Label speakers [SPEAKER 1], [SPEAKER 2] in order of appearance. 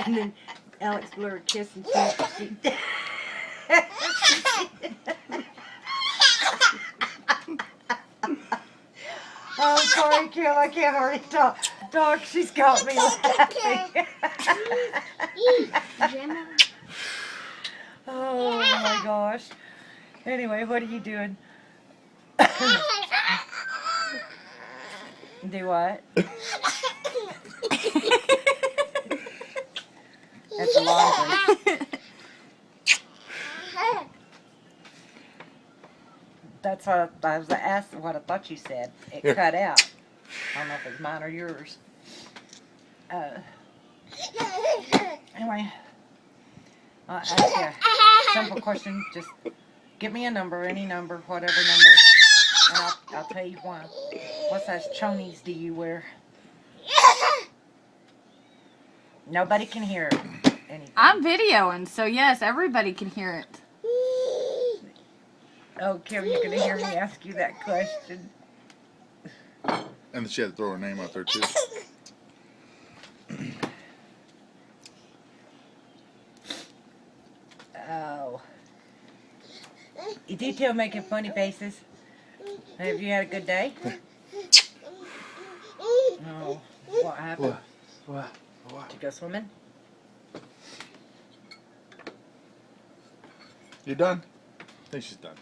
[SPEAKER 1] And then Alex blew her a kiss and she oh, sorry, Kim, I can't hardly talk. Dog, she's got me laughing. Oh my gosh. Anyway, what are you doing? Do what? That's the laundry. That's what I was asking. What I thought you said. It
[SPEAKER 2] Here.
[SPEAKER 1] cut out. I don't know if it's mine or yours. Anyway, I'll ask you a simple question. Just give me a number, any number, whatever number, and I'll tell you why. What size chonies do you wear? Nobody can hear anything.
[SPEAKER 3] I'm videoing, so yes, everybody can hear it.
[SPEAKER 1] Oh, Kim, you're gonna hear me ask you that question.
[SPEAKER 2] And then she had to throw her name out there too.
[SPEAKER 1] Oh. You detail making funny faces. Have you had a good day? Oh, what happened?
[SPEAKER 2] What?
[SPEAKER 1] Did you go swimming?
[SPEAKER 2] You done? I think she's done.